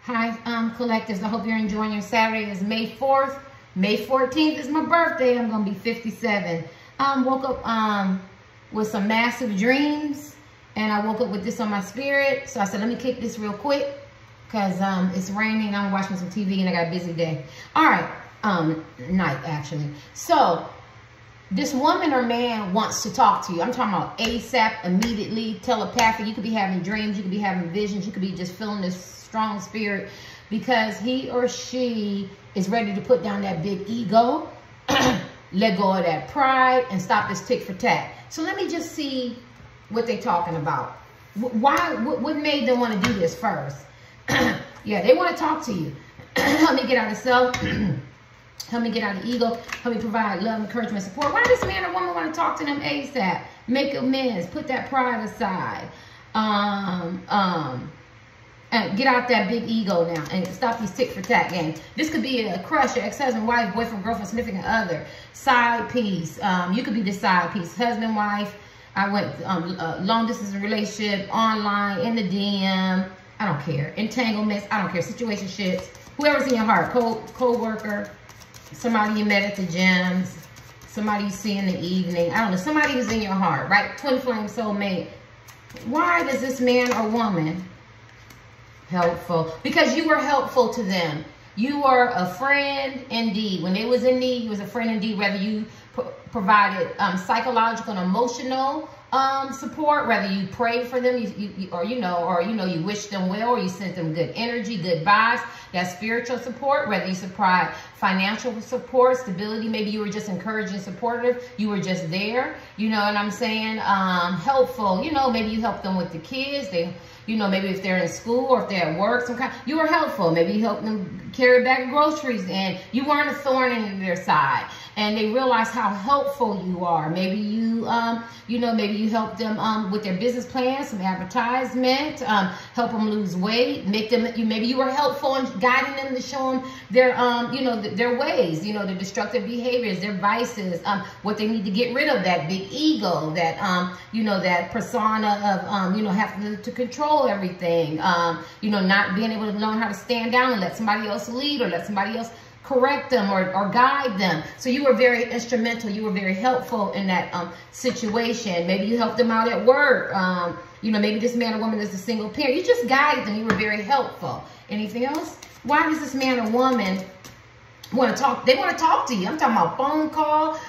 Hi, collectors. I hope you're enjoying your Saturday. It's May 4th. May 14th is my birthday. I'm going to be 57. Woke up with some massive dreams, and I woke up with this on my spirit. So I said, let me kick this real quick because it's raining. I'm watching some TV, and I got a busy day. All right, night, actually. So this woman or man wants to talk to you. I'm talking about ASAP, immediately, telepathic. You could be having dreams. You could be having visions. You could be just feeling this strong spirit because he or she is ready to put down that big ego, let go of that pride, and stop this tick for tat. So let me just see what they're talking about. What made them want to do this first? Yeah, they want to talk to you. Help me get out of self. Help me get out of ego. Help me provide love, encouragement, support. Why does man or woman want to talk to them ASAP? Make amends. Put that pride aside. And get out that big ego now and stop these tick for tat games. This could be a crush, your ex-husband, wife, boyfriend, girlfriend, significant other, side piece. You could be the side piece, husband, wife. I went long distance relationship, online, in the DM. I don't care. Entanglements. I don't care. Situationships. Whoever's in your heart. Co-worker. Somebody you met at the gyms. Somebody you see in the evening. I don't know. Somebody who's in your heart, right? Twin flame, soulmate. Why does this man or woman helpful? Because you were helpful to them. You were a friend indeed. When they was in need, you was a friend indeed. Whether you provided psychological and emotional support, whether you prayed for them, you wished them well, or you sent them good energy, good vibes, that spiritual support, whether you supplied financial support, stability, maybe you were just encouraging, supportive, you were just there, you know what I'm saying? Helpful, maybe you helped them with the kids, maybe if they're in school or if they're at work, you were helpful. Maybe you helped them carry a bag of groceries and you weren't a thorn in their side. And they realize how helpful you are. Maybe you, maybe you help them with their business plans, some advertisement, help them lose weight, make them, maybe you were helpful in guiding them to show them their, their ways, their destructive behaviors, their vices, what they need to get rid of, that big ego, that, that persona of, having to control everything, not being able to learn how to stand down and let somebody else lead or let somebody else correct them or guide them. So you were very instrumental. You were very helpful in that situation. Maybe you helped them out at work. Maybe this man or woman is a single parent. You just guided them. You were very helpful. Anything else? Why does this man or woman want to talk? They want to talk to you. I'm talking about phone call,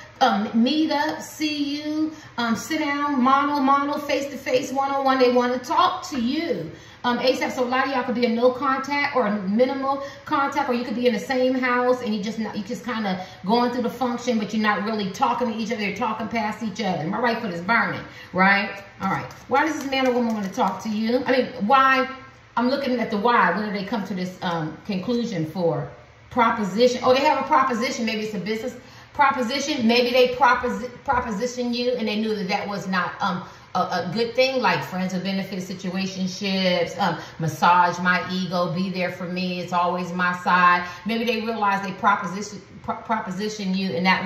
meet up, see you, sit down, mono, face-to-face, one-on-one. They want to talk to you. ASAP, so a lot of y'all could be in no contact or minimal contact, or you could be in the same house and you just kind of going through the function, but you're not really talking to each other. You're talking past each other. My right foot is burning, right? All right. Why does this man or woman want to talk to you? I mean, why? I'm looking at the why. When did they come to this conclusion for? Proposition. Oh, they have a proposition. Maybe it's a business proposition. Maybe they proposition you and they knew that was not a good thing, like friends with benefits, situationships, massage my ego, be there for me, it's always my side. Maybe they realized they proposition you and that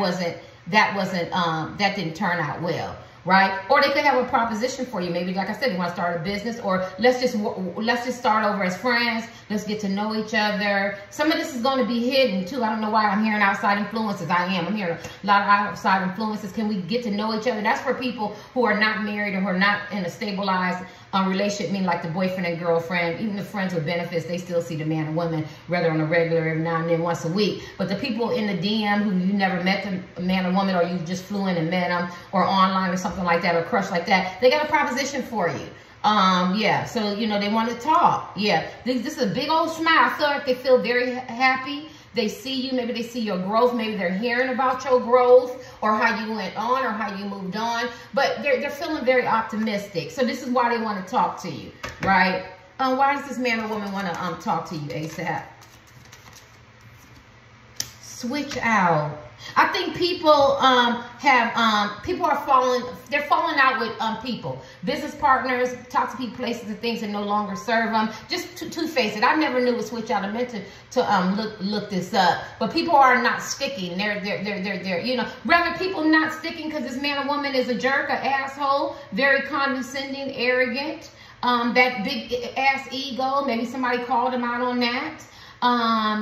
didn't turn out well, right? Or they could have a proposition for you. Maybe, like I said, they want to start a business, or let's just start over as friends. Let's get to know each other. Some of this is going to be hidden too. I don't know why I'm hearing outside influences. I'm hearing a lot of outside influences. Can we get to know each other? That's for people who are not married or who are not in a stabilized relationship, meaning like the boyfriend and girlfriend, even the friends with benefits, they still see the man and woman rather on a regular every now and then, once a week. But the people in the DM who you never met the man or woman, or you just flew in and met them, or online or something like that, or crush like that, they got a proposition for you. Yeah, so, they want to talk. Yeah, this is a big old smile. I feel like they feel very happy. They see you, maybe they see your growth, maybe they're hearing about your growth or how you went on or how you moved on, but they're feeling very optimistic. So this is why they want to talk to you, right? Why does this man or woman want to talk to you ASAP? Switch out. I think people they're falling out with people, business partners, toxic people, places and things that no longer serve them. Just to face it, I never knew what switch out. I meant to look this up, but people are not sticking. They're rather people not sticking because this man or woman is a jerk, an asshole, very condescending, arrogant. that big ass ego. Maybe somebody called him out on that.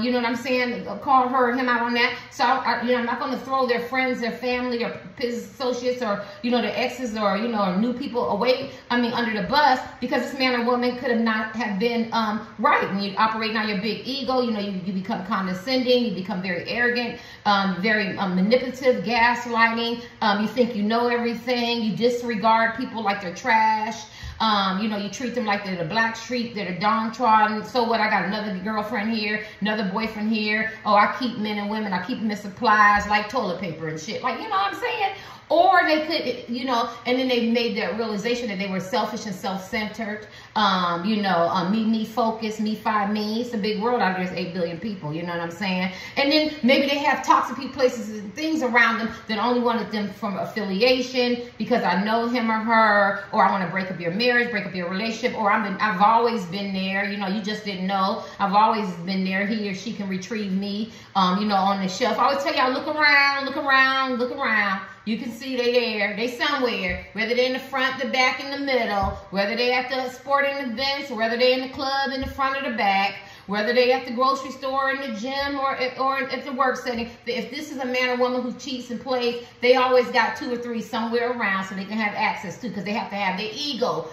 You know what I'm saying? Called her or him out on that. So, I'm not going to throw their friends, their family, or his associates, or, their exes, or, or new people away, under the bus, because this man or woman could have not have been right. When you operate on your big ego, you become condescending, you become very arrogant, very manipulative, gaslighting. You think you know everything. You disregard people like they're trash. You treat them like they're the black sheep, they're the downtrodden. So what? I got another girlfriend here, another boyfriend here. Oh, I keep men and women, I keep them in supplies like toilet paper and shit. Like, you know what I'm saying? Or they could, and then they made that realization that they were selfish and self-centered. Me focused, me find me. It's a big world out there. There's 8 billion people, you know what I'm saying? And then maybe they have toxic places and things around them that only wanted them from affiliation because I know him or her, or I want to break up your marriage, break up your relationship, or I've always been there. You just didn't know. I've always been there. He or she can retrieve me, on the shelf. I always tell y'all, look around, look around, look around. You can see they there, they somewhere, whether they're in the front, the back, in the middle, whether they at the sporting events, whether they're in the club, in the front or the back, whether they at the grocery store, in the gym, or at the work setting. If this is a man or woman who cheats and plays, they always got 2 or 3 somewhere around so they can have access to, because they have to have their ego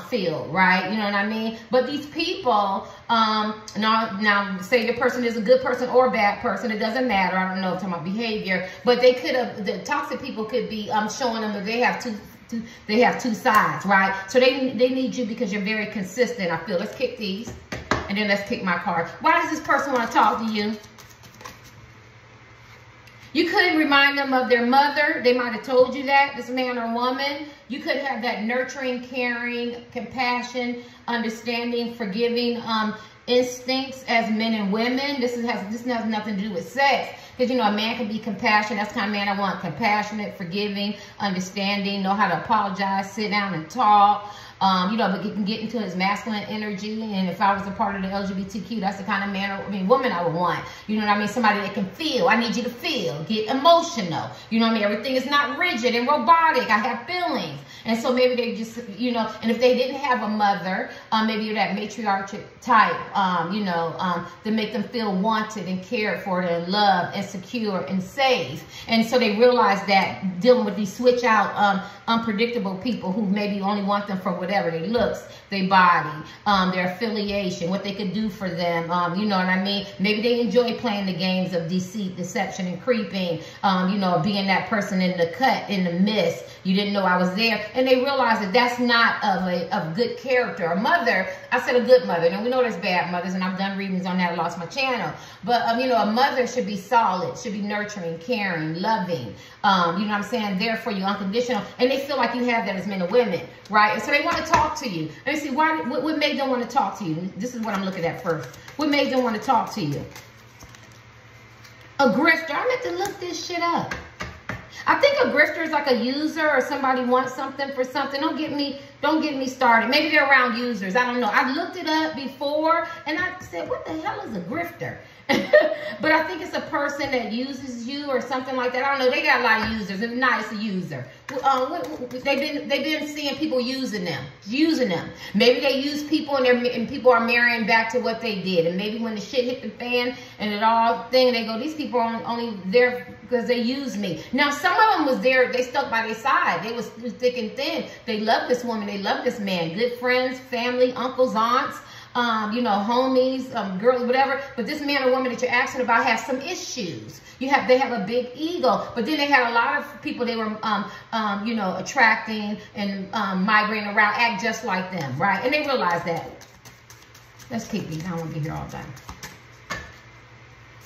filled, right? You know what I mean? But these people, now say the person is a good person or a bad person, it doesn't matter. I don't know, talking about behavior, but they could have, the toxic people could be showing them that they have two sides, right? So they need you because you're very consistent. I feel. Let's kick these. And then let's pick my card. Why does this person want to talk to you? You could remind them of their mother. They might have told you that, this man or woman. You could have that nurturing, caring, compassion, understanding, forgiving instincts as men and women. This has nothing to do with sex. Because, a man can be compassionate. That's the kind of man I want. Compassionate, forgiving, understanding, know how to apologize, sit down and talk. But he can get into his masculine energy. And if I was a part of the LGBTQ, that's the kind of man, woman I would want. You know what I mean? Somebody that can feel. I need you to feel. Get emotional. You know what I mean? Everything is not rigid and robotic. I have feelings. And so maybe they just, and if they didn't have a mother, maybe you're that matriarchal type, to make them feel wanted and cared for and loved and secure and safe. And so they realize that dealing with these switch out, unpredictable people who maybe only want them for whatever, their looks, their body, their affiliation, what they could do for them, you know what I mean? Maybe they enjoy playing the games of deceit, deception, and creeping, being that person in the cut, in the mist. You didn't know I was there. And they realize that that's not of good character. A mother, I said a good mother. And we know there's bad mothers, and I've done readings on that. I lost my channel. But, a mother should be solid, should be nurturing, caring, loving. You know what I'm saying? There for you, unconditional. And they feel like you have that as men and women, right? And so they want to talk to you. Let me see, what made them want to talk to you? This is what I'm looking at first. What made them want to talk to you? A grifter. I meant to look this shit up. I think a grifter is like a user, or somebody wants something for something. Don't get me started. Maybe they're around users. I don't know. I looked it up before and I said, what the hell is a grifter? But I think it's a person that uses you or something like that. I don't know. They got a lot of users. It's nice, a user. They've been seeing people using them. Maybe they use people and people are marrying back to what they did. And maybe when the shit hit the fan and it all thing, they go, these people are only there because they use me. Now, some of them was there. They stuck by their side. They was thick and thin. They love this woman. They love this man. Good friends, family, uncles, aunts. Homies, girls, whatever. But this man or woman that you're asking about has some issues. They have a big ego. But then they had a lot of people they were, attracting and migrating around, act just like them, right? And they realized that. Let's keep these. I don't want to be here all day.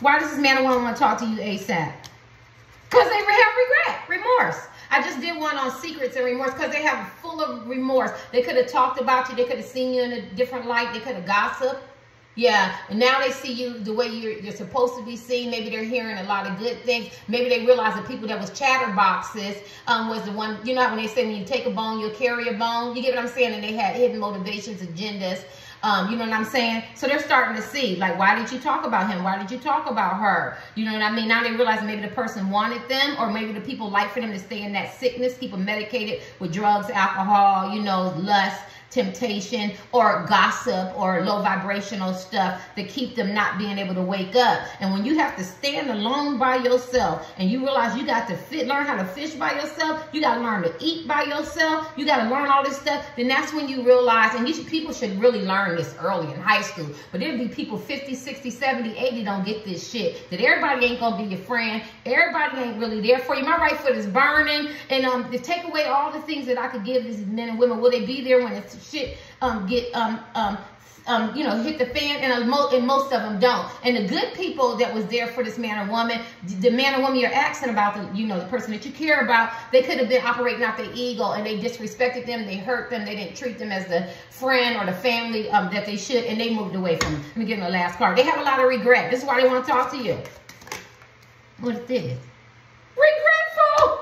Why does this man or woman want to talk to you ASAP? Because they have regret, remorse. I just did one on secrets and remorse because they have full of remorse. They could have talked about you. They could have seen you in a different light. They could have gossiped. Yeah, and now they see you the way you're supposed to be seen. Maybe they're hearing a lot of good things. Maybe they realize the people that was chatterboxes was the one, you know, when they say when you take a bone, you'll carry a bone. You get what I'm saying? And they had hidden motivations, agendas. You know what I'm saying? So they're starting to see, like, why did you talk about him? Why did you talk about her? You know what I mean? Now they realize maybe the person wanted them, or maybe the people like for them to stay in that sickness, keep them medicated with drugs, alcohol, you know, lust, temptation or gossip or low vibrational stuff that keep them not being able to wake up. And when you have to stand alone by yourself and you realize you got to learn how to fish by yourself, you got to learn to eat by yourself, you got to learn all this stuff, then that's when you realize, and people should really learn this early in high school, but there'll be people 50, 60, 70, 80 don't get this shit, that everybody ain't gonna be your friend, everybody ain't really there for you. My right foot is burning, and to take away all the things that I could give these men and women, will they be there when it's shit hit the fan? And most of them don't. And the good people that was there for this man or woman, the man or woman you're asking about, the person that you care about, they could have been operating out their ego, and they disrespected them, they hurt them, they didn't treat them as the friend or the family that they should, and they moved away from them. Let me give them the last card. They have a lot of regret. This is why they want to talk to you. What is this? Regretful.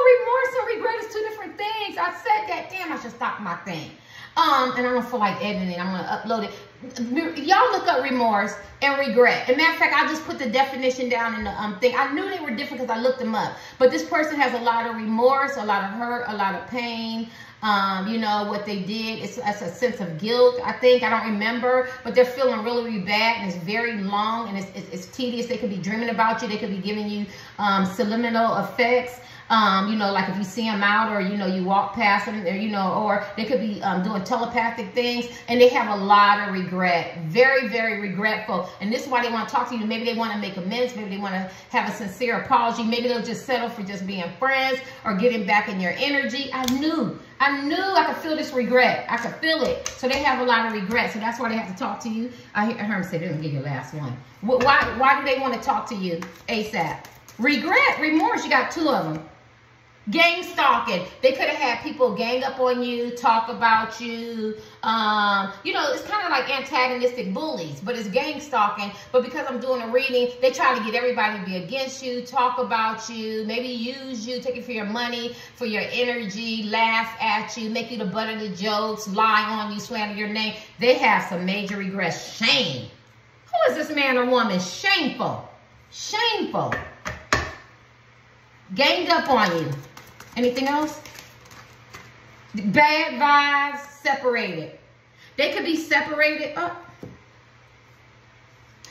Remorse and regret is two different things. I said that. Damn, I should stop my thing. And I don't feel like editing. I'm going to upload it. Y'all look up remorse and regret. And matter of fact, I just put the definition down in the thing. I knew they were different because I looked them up. But this person has a lot of remorse, a lot of hurt, a lot of pain. What they did, it's a sense of guilt, I think. I don't remember, but they're feeling really, really bad, and it's very long, and it's tedious. They could be dreaming about you. They could be giving you subliminal effects. Like if you see them out, or, you walk past them, or they could be doing telepathic things, and they have a lot of regret. Very, very regretful. And this is why they want to talk to you. Maybe they want to make amends. Maybe they want to have a sincere apology. Maybe they'll just settle for just being friends or getting back in your energy. I knew I could feel this regret. I could feel it. So they have a lot of regret. So that's why they have to talk to you. I heard him say they're going to give you the last one. Why do they want to talk to you ASAP? Regret, remorse, you got two of them. Gang stalking. They could have had people gang up on you, talk about you. It's kind of like antagonistic bullies, but it's gang stalking. But because I'm doing a reading, they try to get everybody to be against you, talk about you, maybe use you, take it for your money, for your energy, laugh at you, make you the butt of the jokes, lie on you, slander your name. They have some major regrets. Shame. Who is this man or woman? Shameful. Shameful. Ganged up on you. Anything else? Bad vibes, separated. They could be separated.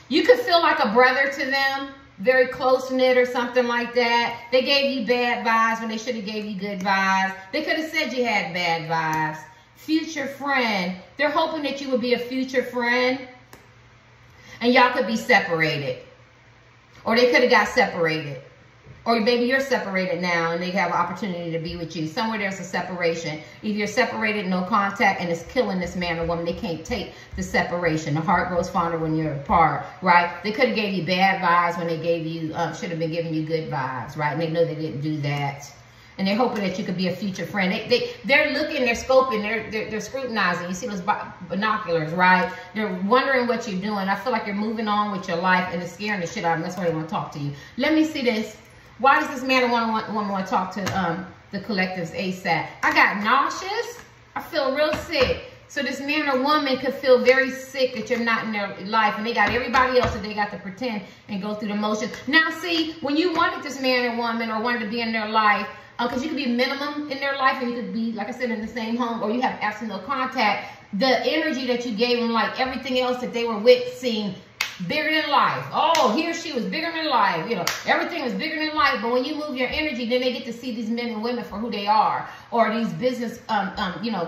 You could feel like a brother to them, very close-knit or something like that. They gave you bad vibes when they should have gave you good vibes. They could have said you had bad vibes. Future friend. They're hoping that you would be a future friend, and y'all could be separated. Or they could have got separated. Or maybe you're separated now and they have an opportunity to be with you. Somewhere there's a separation. Either you're separated, no contact, and it's killing this man or woman. They can't take the separation. The heart grows fonder when you're apart, right? They could have gave you bad vibes when they gave you, should have been giving you good vibes, right? And they know they didn't do that. And they're hoping that you could be a future friend. They're looking, they're scoping, they're scrutinizing. You see those binoculars, right? They're wondering what you're doing. I feel like you're moving on with your life, and it's scaring the shit out of them. That's why they want to talk to you. Let me see this. Why does this man or woman want to talk to the collectives ASAP? I got nauseous. I feel real sick. So this man or woman could feel very sick that you're not in their life, and they got everybody else that they got to pretend and go through the motions. Now, see, when you wanted this man or woman or wanted to be in their life, because you could be minimum in their life, and you could be, like I said, in the same home, or you have absolute no contact, the energy that you gave them, like everything else that they were with, seemed bigger than life. Oh, he or she was bigger than life. Everything was bigger than life. But when you move your energy, then they get to see these men and women for who they are, or these business,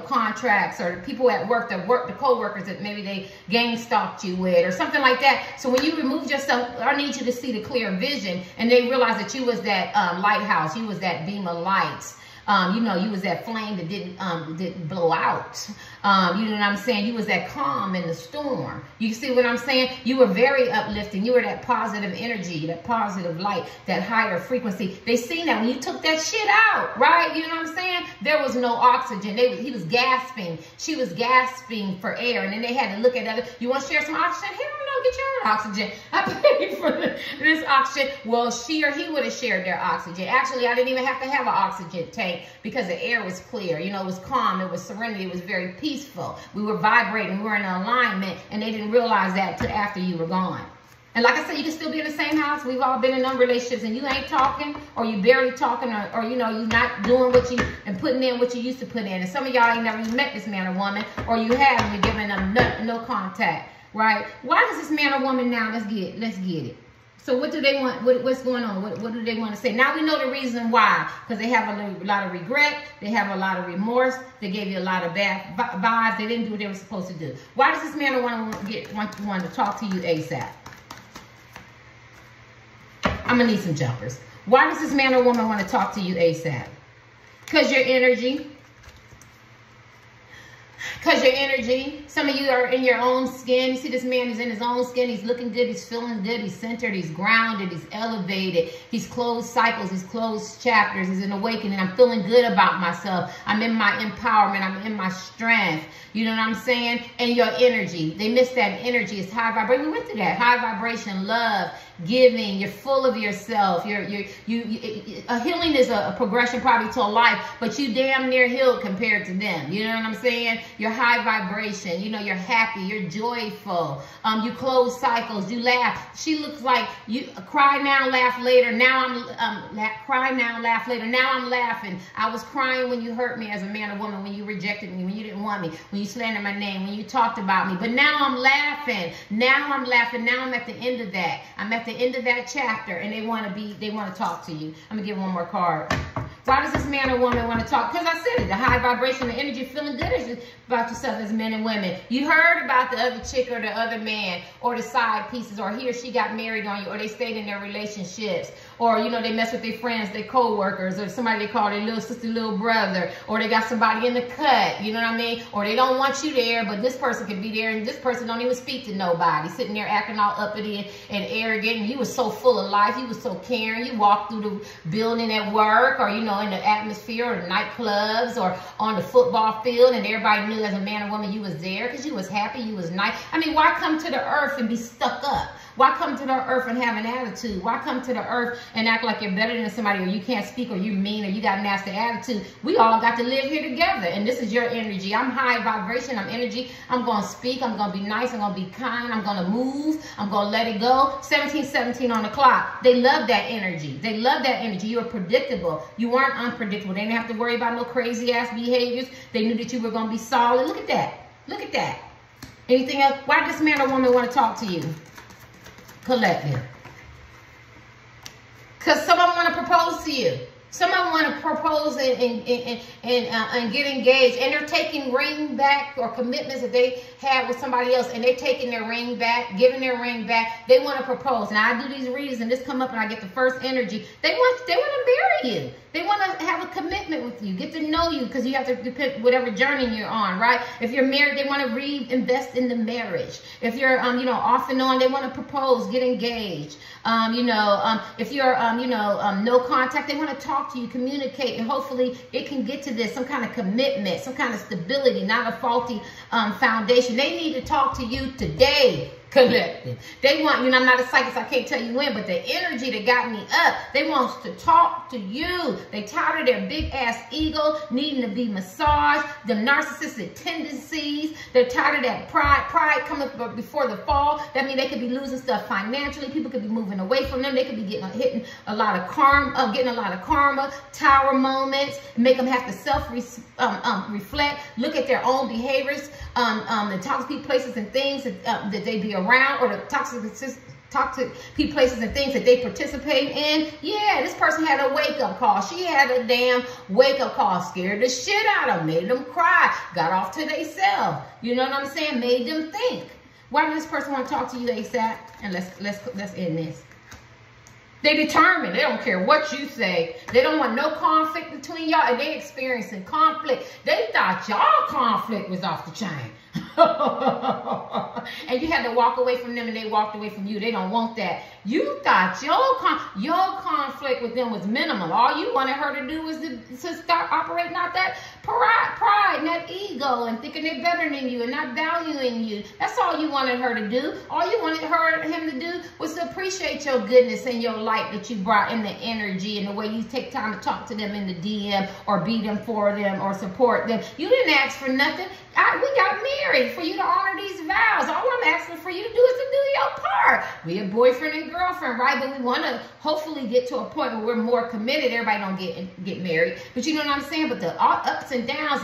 contracts, or people at work, the co-workers that maybe they gang stalked you with, or something like that. So when you remove yourself, I need you to see the clear vision, and they realize that you was that lighthouse, you was that beam of light. You was that flame that didn't blow out. You know what I'm saying? You was that calm in the storm. You see what I'm saying? You were very uplifting. You were that positive energy, that positive light, that higher frequency. They seen that when you took that shit out, right? You know what I'm saying? There was no oxygen. He was gasping. She was gasping for air. And then they had to look at other. You want to share some oxygen? Hell no, get your own oxygen. I paid for this oxygen. Well, she or he would have shared their oxygen. Actually, I didn't even have to have an oxygen tank because the air was clear. It was calm. It was serenity. It was very peaceful. We were vibrating. We were in alignment, and they didn't realize that till after you were gone. And like I said, you can still be in the same house. We've all been in them relationships and you ain't talking, or you barely talking, or you know, you're not doing what you, and putting in what you used to put in. And some of y'all ain't never even met this man or woman, or you have, and you're giving them no contact, right? Why does this man or woman now, let's get it. So what do they want? What's going on? What do they want to say? Now we know the reason why. Because they have a lot of regret. They have a lot of remorse. They gave you a lot of bad vibes. They didn't do what they were supposed to do. Why does this man or woman want to talk to you ASAP? I'm going to need some jumpers. Why does this man or woman want to talk to you ASAP? Because your energy. Because your energy. Some of you are in your own skin. You see this man is in his own skin. He's looking good. He's feeling good. He's centered. He's grounded. He's elevated. He's closed cycles. He's closed chapters. He's an awakening. I'm feeling good about myself. I'm in my empowerment. I'm in my strength. You know what I'm saying? And your energy. They miss that energy. It's high vibration. We went through that. High vibration, love, giving. You're full of yourself. A healing is a progression probably to a life, but you damn near healed compared to them. You know what I'm saying? You're high vibration. You know, you're happy. You're joyful. You close cycles. You laugh. She looks like you cry now, laugh later. Now I'm cry now, laugh later. Now I'm laughing. I was crying when you hurt me as a man or woman, when you rejected me, when you didn't want me, when you slandered my name, when you talked about me. But now I'm laughing. Now I'm laughing. Now I'm at the end of that. I'm at the end of that chapter, and they want to talk to you. I'm gonna give one more card. Why does this man or woman want to talk? Because I said it, the high vibration, the energy, feeling good about yourself as men and women. You heard about the other chick or the other man or the side pieces, or he or she got married on you, or they stayed in their relationships, or, you know, they mess with their friends, their co-workers, or somebody they call their little sister, little brother, or they got somebody in the cut, you know what I mean? Or they don't want you there, but this person could be there, and this person don't even speak to nobody, sitting there acting all uppity and arrogant, and you was so full of life, you was so caring, you walked through the building at work, or, you know, in the atmosphere, or the nightclubs, or on the football field, and everybody knew as a man or woman you was there, because you was happy, you was nice. I mean, why come to the earth and be stuck up? Why come to the earth and have an attitude? Why come to the earth and act like you're better than somebody, or you can't speak, or you're mean, or you got a nasty attitude? We all got to live here together, and this is your energy. I'm high vibration, I'm energy. I'm going to speak, I'm going to be nice, I'm going to be kind, I'm going to move, I'm going to let it go. 1717 on the clock. They love that energy. They love that energy. You were predictable. You weren't unpredictable. They didn't have to worry about no crazy ass behaviors. They knew that you were going to be solid. Look at that. Look at that. Anything else? Why does this man or woman want to talk to you? Collective. Because some of them want to propose to you. Some of them want to propose and get engaged, and they're taking ring back, or commitments that they had with somebody else, and they're taking their ring back, giving their ring back. They want to propose. Now I do these readings, and this come up, and I get the first energy. They want to marry you. They want to have a commitment with you, get to know you, because you have to pick whatever journey you're on, right? If you're married, they want to reinvest in the marriage. If you're you know, off and on, they want to propose, get engaged. If you're no contact, they want to talk to you, communicate, and hopefully it can get to this, some kind of commitment, some kind of stability, not a faulty foundation. They need to talk to you today. Collective. They want, you know, I'm not a psychic, so I can't tell you when, but the energy that got me up, they want to talk to you. They tired of their big ass ego needing to be massaged, the narcissistic tendencies. They're tired of that pride coming before the fall. That means they could be losing stuff financially. People could be moving away from them. They could be hitting a lot of karma, tower moments, make them have to self-reflect, look at their own behaviors, the toxic places and things that they be around, or the toxic places and things that they participate in. Yeah, this person had a wake-up call. She had a damn wake-up call. Scared the shit out of them, made them cry, got off to themselves. You know what I'm saying? Made them think. Why does this person want to talk to you ASAP? And let's end this. They determined. They don't care what you say. They don't want no conflict between y'all, and they experiencing conflict. They thought y'all conflict was off the chain. And you had to walk away from them, and they walked away from you. They don't want that. You thought your conflict with them was minimal. All you wanted her to do was to start operating out that pride and that ego, and thinking they're better than you and not valuing you. That's all you wanted her to do. All you wanted him to do was to appreciate your goodness and your light that you brought, in the energy and the way you take time to talk to them in the DM, or be them for them, or support them. You didn't ask for nothing. We got married for you to honor these vows. All I'm asking for you to do is to do your part. We a boyfriend and girlfriend, right? But we want to hopefully get to a point where we're more committed. Everybody don't get married, but you know what I'm saying. But the ups and downs,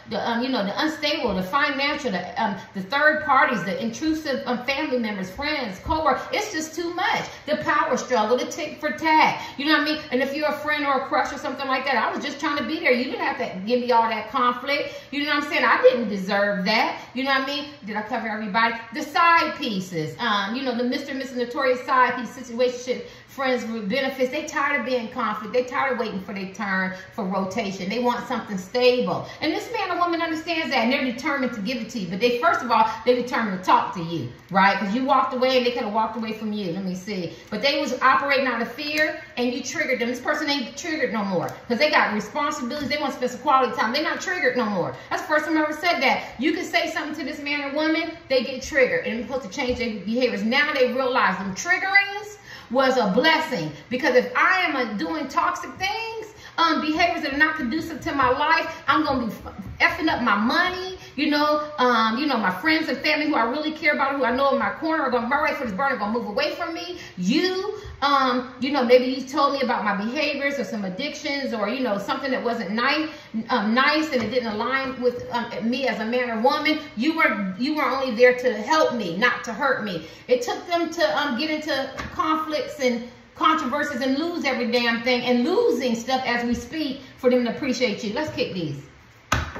you know, the unstable, the financial, the third parties, the intrusive family members, friends, coworkers, it's just too much. The power struggle, the tit for tat. You know what I mean? And if you're a friend or a crush or something like that, I was just trying to be there. You didn't have to give me all that conflict. You know what I'm saying? I didn't deserve that. You know what I mean? Did I cover everybody? The side pieces, you know, the Mr. and Mrs. Notorious side piece, situationship, friends with benefits. They tired of being in conflict. They tired of waiting for their turn for rotation. They want something stable. And this man or woman understands that, and they're determined to give it to you. But they, first of all, they're determined to talk to you, right? Because you walked away and they could have walked away from you. Let me see. But they was operating out of fear, and you triggered them. This person ain't triggered no more because they got responsibilities. They want to spend some quality time. They're not triggered no more. That's the first time I ever said that. You can say something to this man or woman, they get triggered, and it's supposed to change their behaviors. Now they realize them triggerings was a blessing, because if I am doing toxic things, behaviors that are not conducive to my life, I'm gonna be effing up my money. You know, my friends and family who I really care about, who I know in my corner, are gonna right for this burner, gonna move away from me. You know, maybe you told me about my behaviors or some addictions, or you know, something that wasn't nice, and it didn't align with me as a man or woman. You were only there to help me, not to hurt me. It took them to get into conflicts and controversies and lose every damn thing, and losing stuff as we speak, for them to appreciate you. Let's kick these.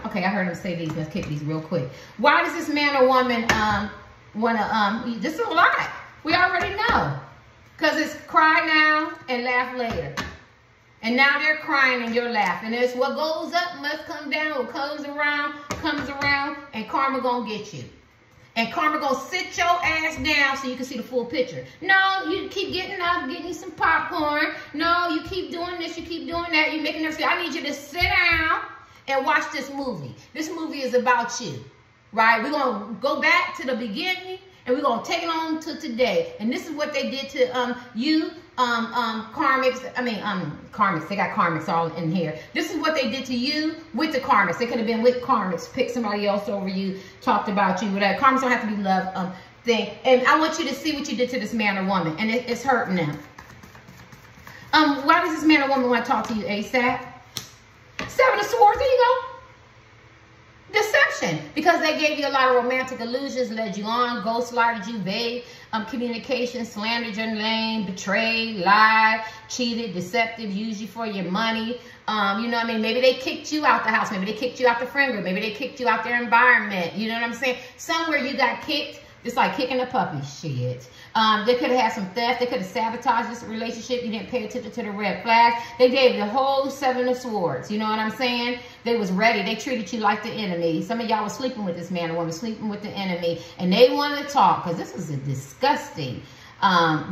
Okay, I heard him say these. Let's kick these real quick. Why does this man or woman wanna this is a lot. We already know. Because it's cry now and laugh later. And now they're crying and you're laughing. It's what goes up must come down. What comes around, and karma gonna get you. And karma gonna sit your ass down so you can see the full picture. No, you keep getting up, getting you some popcorn. No, you keep doing this, you keep doing that. You're making them say, I need you to sit down and watch this movie. This movie is about you, right? We're gonna go back to the beginning, and we're going to take it on to today. And this is what they did to you, karmics. Karmics. They got karmics all in here. This is what they did to you with the karmics. They could have been with karmics, picked somebody else over you, talked about you, whatever. Karmics don't have to be love thing. And I want you to see what you did to this man or woman. And it's hurting them. Why does this man or woman want to talk to you ASAP? Seven of Swords. There you go. Deception, because they gave you a lot of romantic illusions, led you on, ghostlighted you, vague communication, slandered your name, betrayed, lied, cheated, deceptive, used you for your money. You know what I mean? Maybe they kicked you out the house. Maybe they kicked you out the friend group. Maybe they kicked you out their environment. You know what I'm saying? Somewhere you got kicked. It's like kicking a puppy. Shit. They could have had some theft. They could have sabotaged this relationship. You didn't pay attention to the red flags. They gave you the whole Seven of Swords. You know what I'm saying? They was ready. They treated you like the enemy. Some of y'all was sleeping with this man or woman, sleeping with the enemy, and they wanted to talk, because this is a disgusting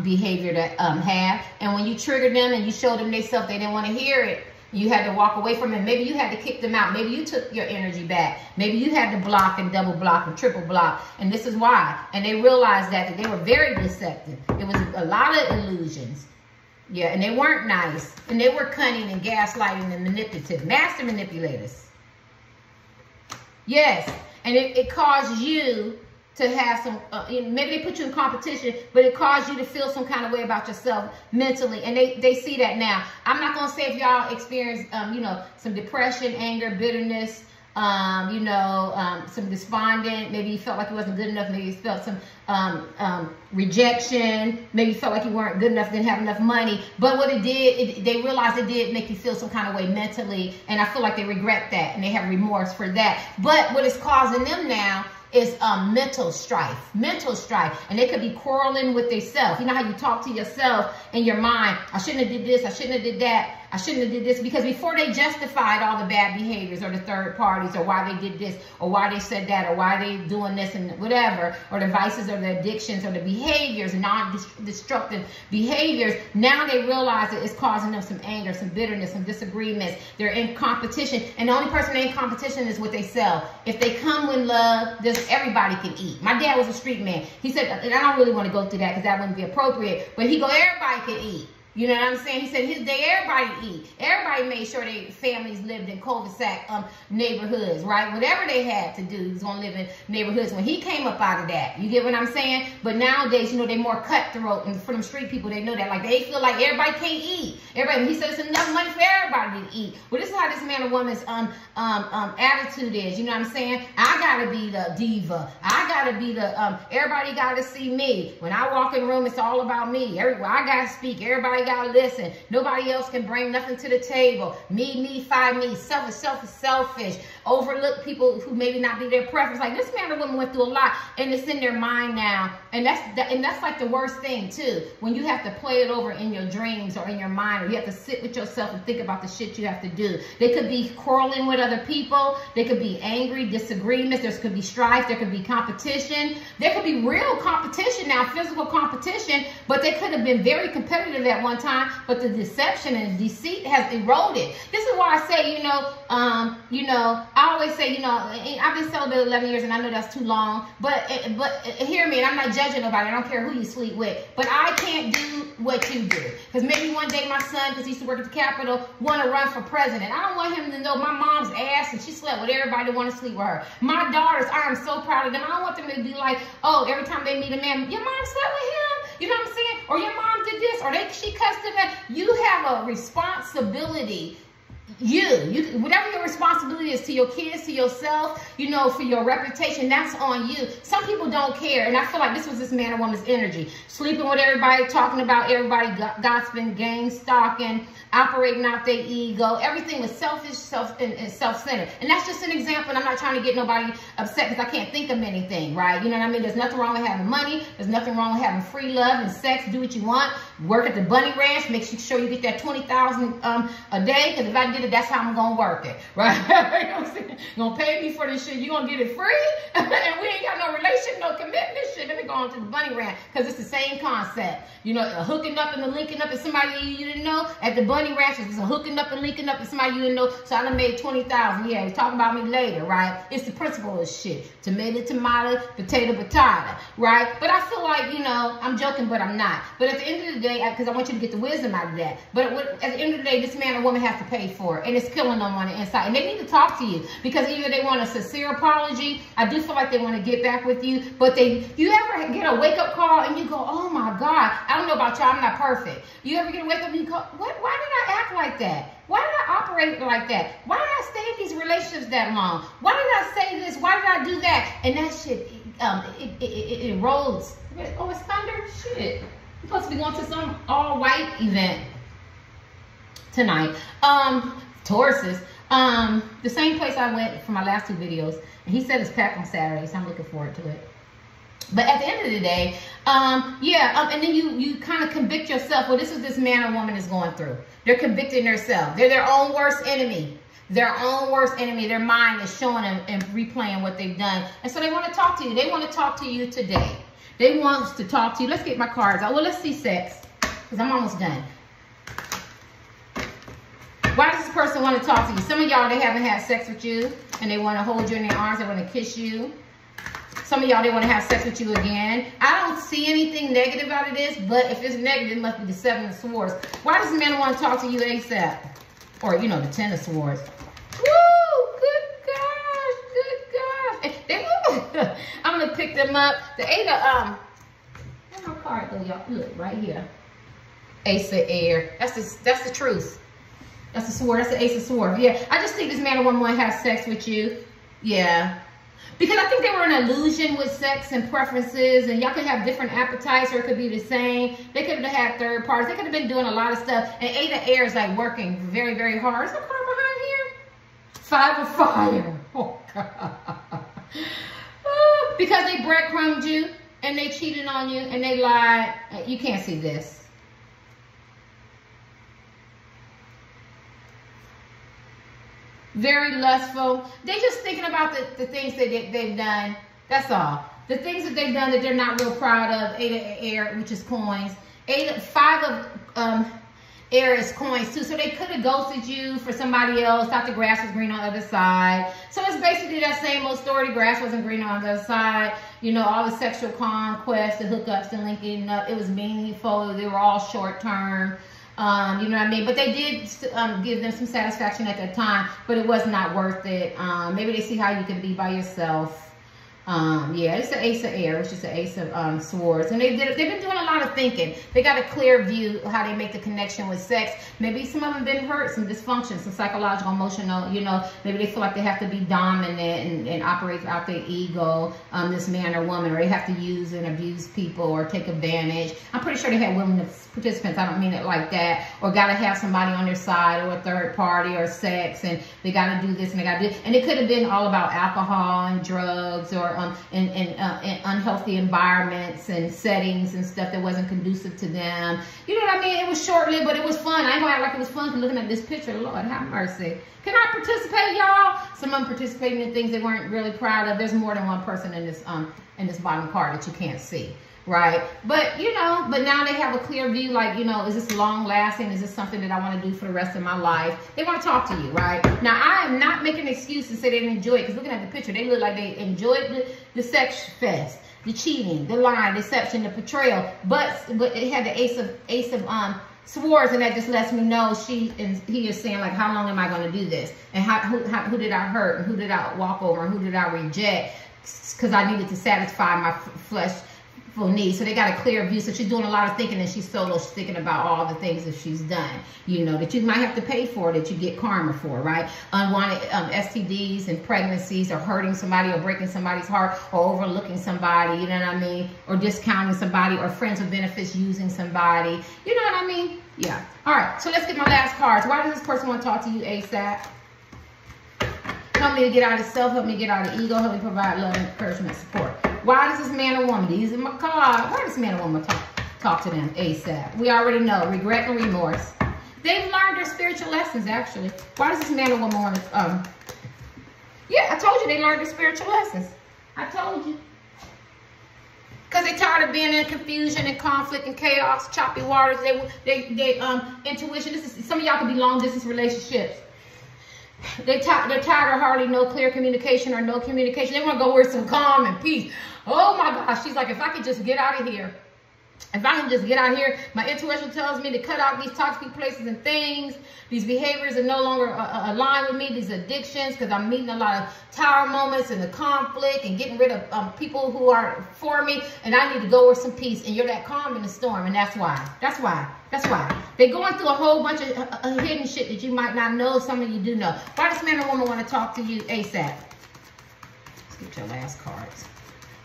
behavior to have. And when you triggered them and you showed them themselves, they didn't want to hear it. You had to walk away from it. Maybe you had to kick them out. Maybe you took your energy back. Maybe you had to block and double block and triple block. And this is why. And they realized that they were very deceptive. It was a lot of illusions. Yeah, and they weren't nice. And they were cunning and gaslighting and manipulative. Master manipulators. Yes. And it caused you to have some, maybe they put you in competition, but it caused you to feel some kind of way about yourself mentally. And they see that now. I'm not going to say if y'all experience, some depression, anger, bitterness, some despondent. Maybe you felt like you wasn't good enough. Maybe you felt some rejection. Maybe you felt like you weren't good enough, didn't have enough money. But what it did, they realized it did make you feel some kind of way mentally. And I feel like they regret that and they have remorse for that. But what is causing them now is mental strife, and they could be quarreling with themselves. You know how you talk to yourself in your mind, I shouldn't have did this, I shouldn't have did that, I shouldn't have did this, because before they justified all the bad behaviors or the third parties or why they did this or why they said that or why they doing this and whatever, or the vices or the addictions or the behaviors, non-destructive behaviors, now they realize that it's causing them some anger, some bitterness, some disagreements. They're in competition, and the only person in competition is what they sell. If they come with love, everybody can eat. My dad was a street man. He said, and I don't really want to go through that because that wouldn't be appropriate, but he go, everybody can eat. You know what I'm saying? He said his day, everybody eat. Everybody made sure their families lived in cul-de-sac neighborhoods, right? Whatever they had to do, he was going to live in neighborhoods when he came up out of that. You get what I'm saying? But nowadays, you know, they're more cutthroat. And for them street people, they know that. Like, they feel like everybody can't eat. Everybody, he said it's enough money for everybody to eat. Well, this is how this man or woman's attitude is. You know what I'm saying? I got to be the diva. I got to be the, everybody got to see me. When I walk in the room, it's all about me. Everywhere I got to speak. Everybody gotta listen. Nobody else can bring nothing to the table. Me, find me. Selfish. Overlook people who maybe not be their preference. Like, this man or woman went through a lot, and it's in their mind now. And that's like the worst thing too. When you have to play it over in your dreams or in your mind, or you have to sit with yourself and think about the shit you have to do. They could be quarreling with other people. They could be angry, disagreements. There could be strife. There could be competition. There could be real competition now, physical competition, but they could have been very competitive at one time, but the deception and deceit has eroded. This is why I say, I always say, I've been celibate 11 years, and I know that's too long, but hear me, and I'm not judging nobody. I don't care who you sleep with, but I can't do what you do. Because maybe one day my son, because he used to work at the Capitol, want to run for president. I don't want him to know my mom's ass, and she slept with everybody that want to sleep with her. My daughters, I am so proud of them. I don't want them to be like, oh, every time they meet a man, your mom slept with him? You know what I'm saying? Or your mom did this, or she cussed him out. You have a responsibility. Whatever your responsibility is to your kids, to yourself, for your reputation, that's on you. Some people don't care, and I feel like this was this man or woman's energy. Sleeping with everybody, talking about everybody, gossiping, gang stalking, operating out their ego. Everything was selfish, and self-centered. And that's just an example, and I'm not trying to get nobody upset because I can't think of anything, right? You know what I mean? There's nothing wrong with having money. There's nothing wrong with having free love and sex. Do what you want. Work at the Bunny Ranch. Make sure you get that $20,000 a day, because if I did it, that's how I'm gonna work it, right? You know what I'm saying? You're gonna pay me for this shit. You're gonna get it free, and we ain't got no relation, no commitment. Shit, let me go on to the Bunny Ranch, because it's the same concept. Hooking up and the linking up, and somebody you didn't know at the Bunny Ranch is hooking up and linking up, and somebody you didn't know. So I done made $20,000. Yeah, he's talking about me later, right? It's the principle of shit. Tomato, potato, right? But I feel like, I'm joking, but I'm not. But at the end of the day, because I want you to get the wisdom out of that. But at the end of the day, this man or woman has to pay for it, and it's killing them on the inside. And they need to talk to you, because either they want a sincere apology. I do feel like they want to get back with you, but you ever get a wake up call and you go, oh my God, I don't know about y'all, I'm not perfect. You ever get a wake up and you go, what? Why did I act like that? Why did I operate like that? Why did I stay in these relationships that long? Why did I say this? Why did I do that? And that shit, it erodes. Oh, it's thunder? Shit. I'm supposed to be going to some all-white event tonight. Tauruses. The same place I went for my last two videos. And he said it's packed on Saturday, so I'm looking forward to it. But at the end of the day, and then you kind of convict yourself. Well, this is this man or woman is going through. They're convicting themselves. They're their own worst enemy. Their own worst enemy. Their mind is showing them and replaying what they've done. And so they want to talk to you. They want to talk to you today. They want to talk to you. Let's get my cards out. Well, let's see sex, because I'm almost done. Why does this person want to talk to you? Some of y'all, they haven't had sex with you, and they want to hold you in their arms. They want to kiss you. Some of y'all, they want to have sex with you again. I don't see anything negative out of this, but if it's negative, it must be the Seven of Swords. Why does a man want to talk to you ASAP? Or, the Ten of Swords. Woo! Good gosh. I'm going to pick them up. The Eight of, where's my card go, y'all? Look, right here. Ace of Air. That's the truth. That's the sword. That's the Ace of Swords. Yeah, I just think this man or woman want to have sex with you. Yeah. Because I think they were an illusion with sex and preferences, and y'all could have different appetites, or it could be the same. They could have had third parties. They could have been doing a lot of stuff. And Eight of Air is like working very, very hard. Is there a card behind here? Five of Fire. Oh, God. Because they breadcrumbed you, and they cheated on you, and they lied. You can't see this. Very lustful. They're just thinking about the things that they've done. That's all. The things that they've done that they're not real proud of. Eight of Air, which is coins. Five of Air is coins too. So they could have ghosted you for somebody else. Thought the grass was green on the other side. So it's basically that same old story. The grass wasn't green on the other side. All the sexual conquest, the hookups, the linking up. It was meaningful. They were all short term. You know what I mean? But they did give them some satisfaction at that time, but it was not worth it. Maybe they see how you can be by yourself. Yeah, it's the Ace of Air. It's just the Ace of Swords. And they've been doing a lot of thinking. They got a clear view of how they make the connection with sex. Maybe some of them been hurt, some dysfunction, some psychological, emotional, you know, maybe they feel like they have to be dominant and operate out their ego, this man or woman, or they have to use and abuse people or take advantage. I'm pretty sure they had women participants, I don't mean it like that, or got to have somebody on their side or a third party or sex, and they got to do this and they got to do, and it could have been all about alcohol and drugs or in unhealthy environments and settings and stuff that wasn't conducive to them. You know what I mean? It was short-lived, but it was fun. I ain't gonna act like it was fun because looking at this picture, Lord have mercy. Can I participate, y'all? Some of them participating in things they weren't really proud of. There's more than one person in this bottom card that you can't see. Right? But, you know, but now they have a clear view, like, you know, is this long lasting? Is this something that I want to do for the rest of my life? They want to talk to you, right? Now, I am not making an excuse to say they didn't enjoy it, because looking at the picture, they look like they enjoyed the sex fest, the cheating, the lying, deception, the betrayal, but it had the ace of Swords, and that just lets me know he is saying, like, how long am I going to do this? And who did I hurt? And who did I walk over? And who did I reject? Because I needed to satisfy my flesh needs. So they got a clear view. So she's doing a lot of thinking, and she's solo. She's thinking about all the things that she's done, you know, that you might have to pay for, that you get karma for, right? Unwanted STDs and pregnancies, or hurting somebody, or breaking somebody's heart, or overlooking somebody, you know what I mean? Or discounting somebody, or friends with benefits using somebody, you know what I mean? Yeah. All right, so let's get my last cards. Why does this person want to talk to you ASAP? Help me to get out of self, help me get out of ego, help me provide love, encouragement, support. Why does this man or woman, these are my cards, why does this man or woman talk to them ASAP? We already know, regret and remorse. They've learned their spiritual lessons, actually. Why does this man or woman want to, yeah, I told you they learned their spiritual lessons. I told you. Because they're tired of being in confusion and conflict and chaos, choppy waters. They intuition, some of y'all could be long distance relationships. They're tired of hardly no clear communication or no communication. They want to go where some calm and peace. Oh my gosh, she's like, if I could just get out of here. If I can just get out here, my intuition tells me to cut out these toxic places and things. These behaviors are no longer aligned with me, these addictions, because I'm meeting a lot of tower moments and the conflict and getting rid of people who are for me. And I need to go with some peace. And you're that calm in the storm. And that's why. That's why. That's why. They're going through a whole bunch of hidden shit that you might not know. Some of you do know. Why does man or woman want to talk to you ASAP? Let's get your last cards.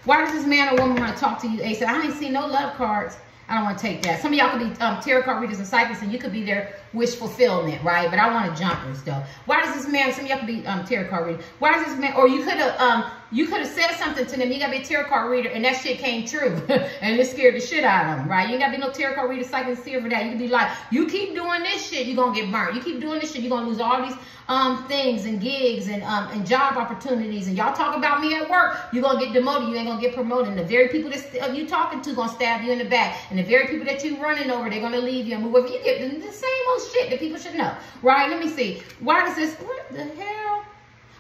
Why does this man or woman want to talk to you ASAP? I ain't seen no love cards. I don't want to take that. Some of y'all could be tarot card readers and psychics, and you could be their wish fulfillment, right? But I wanted jumpers, though. Why does this man, some of y'all could be tarot card readers. Why does this man, or you could have said something to them. You got to be a tarot card reader, and that shit came true. And it scared the shit out of them, right? You ain't got to be no tarot card reader, psychic, and seer for that. You could be like, you keep doing this shit, you're going to get burnt. You keep doing this shit, you're going to lose all these things and gigs and job opportunities. And y'all talk about me at work, you're going to get demoted. You ain't going to get promoted. And the very people that you talking to going to stab you in the back. And the very people that you running over, they're going to leave you and move over. You get the same old shit that people should know, right? Let me see. Why does this, what the hell?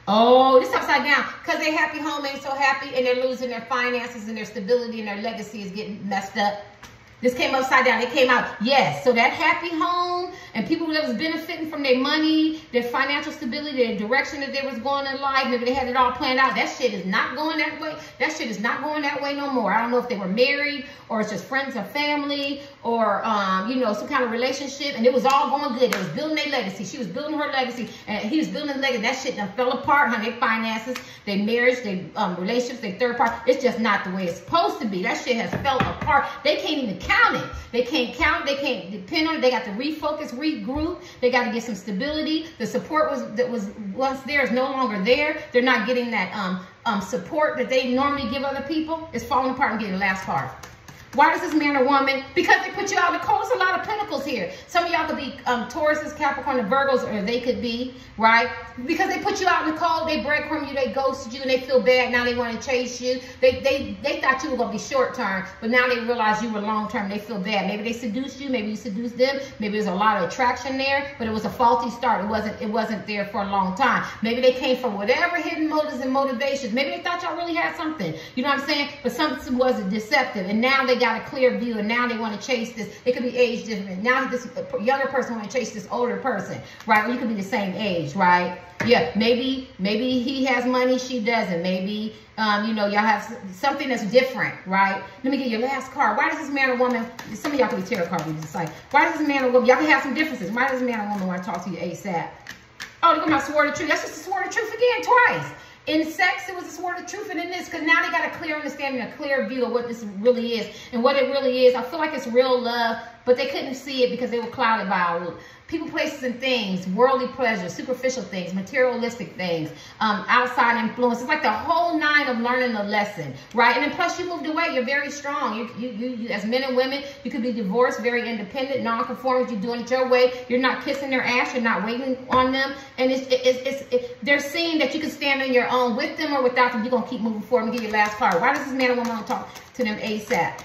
Oh, this upside down. Because their happy home ain't so happy, and they're losing their finances, and their stability and their legacy is getting messed up. This came upside down. It came out, yes. So that happy home and people that was benefiting from their money, their financial stability, their direction that they was going in life, maybe they had it all planned out. That shit is not going that way. That shit is not going that way no more. I don't know if they were married or it's just friends or family or, you know, some kind of relationship. And it was all going good. They was building their legacy. She was building her legacy. And he was building his legacy. That shit done fell apart, honey. Their finances, their marriage, their relationships, their third part. It's just not the way it's supposed to be. That shit has fell apart. They can't even count it. They can't count. They can't depend on it. They got to refocus, regroup. They got to get some stability. The support that was once there is no longer there. They're not getting that support that they normally give other people. It's falling apart and getting the last part. Why does this man or woman? Because they put you out in the cold. There's a lot of pentacles here. Some of y'all could be Tauruses, Capricorn, and Virgos, or they could be, right? Because they put you out in the cold, they breadcrumb you, they ghosted you, and they feel bad. Now they want to chase you. They thought you were going to be short term, but now they realize you were long term. They feel bad. Maybe they seduced you. Maybe you seduced them. Maybe there's a lot of attraction there, but it was a faulty start. It wasn't there for a long time. Maybe they came from whatever hidden motives and motivations. Maybe they thought y'all really had something. You know what I'm saying? But something was deceptive, and now they got a clear view, and now they want to chase this. It could be age different. Now this younger person want to chase this older person, right? Or you could be the same age, right? Yeah, maybe he has money, she doesn't. Maybe, you know, y'all have something that's different, right? Let me get your last card. Why does this man or woman, some of y'all could be tarot card readers, like, why does this man or woman, y'all can have some differences. Why does this man or woman want to talk to you ASAP? Oh, look at my sword of truth. That's just the sword of truth again, twice. In sex, it was a sword of truth, and in this, because now they got a clear understanding, a clear view of what this really is. And what it really is, I feel like it's real love, but they couldn't see it because they were clouded by people, places, and things, worldly pleasures, superficial things, materialistic things, outside influence. It's like the whole nine of learning a lesson, right? And then plus you moved away. You're very strong. You as men and women, you could be divorced, very independent, non-conformist. You're doing it your way. You're not kissing their ass. You're not waiting on them. And they're seeing that you can stand on your own with them or without them. You're going to keep moving forward and get your last card. Why does this man or woman want to talk to them ASAP?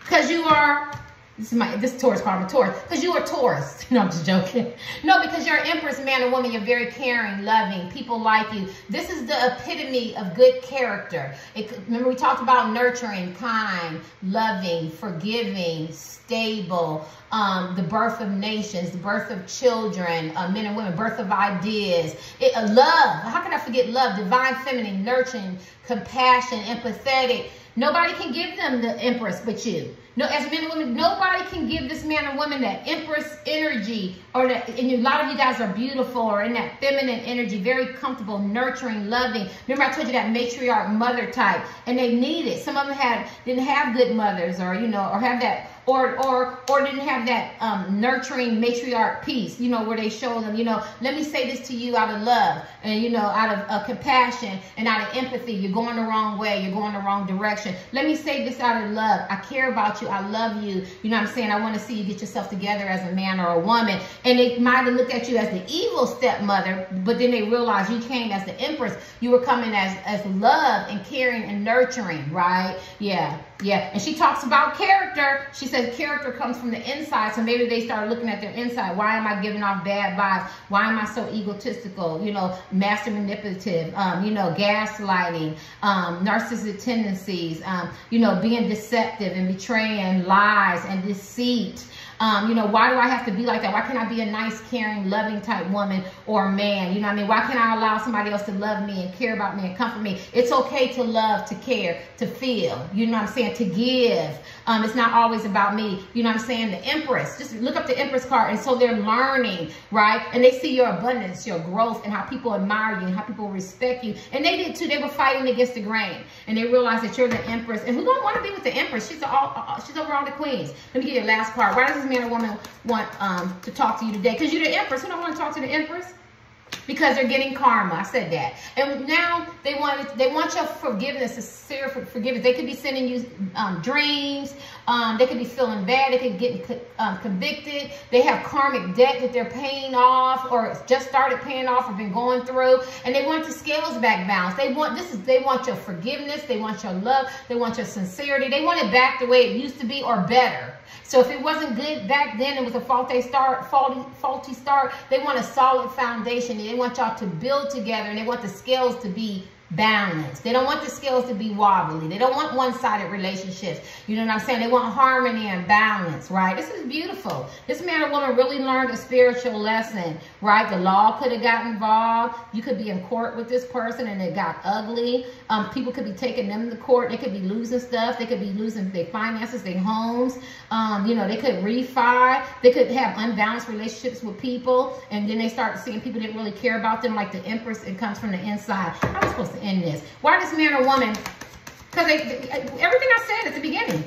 Because you are... This Taurus card, I'm a Taurus. Because you are Taurus. No, I'm just joking. No, because you're an Empress, man or woman. You're very caring, loving. People like you. This is the epitome of good character. Remember, we talked about nurturing, kind, loving, forgiving, stable, the birth of nations, the birth of children, men and women, birth of ideas. Love. How can I forget love? Divine feminine, nurturing, compassion, empathetic. Nobody can give them the Empress but you. No, as men and women, nobody can give this man or woman that Empress energy, or that, and a lot of you guys are beautiful or in that feminine energy, very comfortable, nurturing, loving. Remember I told you that matriarch mother type, and they need it. Some of them didn't have good mothers, or, you know, or have that, or didn't have that nurturing matriarch piece, you know, where they show them, you know, let me say this to you out of love, and, you know, out of compassion and out of empathy. You're going the wrong way. You're going the wrong direction. Let me say this out of love. I care about you. I love you. You know what I'm saying? I want to see you get yourself together as a man or a woman. And they might have looked at you as the evil stepmother, but then they realized you came as the Empress. You were coming as love and caring and nurturing, right? Yeah. Yeah, and she talks about character. She says character comes from the inside, so maybe they start looking at their inside. Why am I giving off bad vibes? Why am I so egotistical? You know, master manipulative, you know, gaslighting, narcissistic tendencies, you know, being deceptive and betraying, lies and deceit. You know, why do I have to be like that? Why can't I be a nice, caring, loving type woman or man? You know what I mean? Why can't I allow somebody else to love me and care about me and comfort me? It's okay to love, to care, to feel. You know what I'm saying? To give. It's not always about me. You know what I'm saying? The Empress. Just look up the Empress card. And so they're learning, right? And they see your abundance, your growth, and how people admire you and how people respect you. And they did too. They were fighting against the grain. And they realized that you're the Empress. And who don't want to be with the Empress? She's over all the queens. Let me get your last card. Why does this man or woman want to talk to you today? Because you're the Empress. Who don't want to talk to the Empress? Because they're getting karma. I said that. And now they want your forgiveness, sincere forgiveness. They could be sending you dreams. They could be feeling bad. They could get convicted. They have karmic debt that they're paying off, or just started paying off, or been going through. And they want the scales back balanced. They want your forgiveness. They want your love. They want your sincerity. They want it back the way it used to be, or better. So if it wasn't good back then, it was a faulty start, they want a solid foundation. They want y'all to build together, and they want the scales to be balanced. They don't want the scales to be wobbly. They don't want one-sided relationships. You know what I'm saying? They want harmony and balance, right? This is beautiful. This man or woman really learned a spiritual lesson, right? The law could have got involved. You could be in court with this person and it got ugly. People could be taking them to court. They could be losing stuff. They could be losing their finances, their homes. You know, they could refi. They could have unbalanced relationships with people. And then they start seeing people didn't really care about them, like the Empress. It comes from the inside. How am I supposed to end this? Why does man or woman? Because everything I said at the beginning.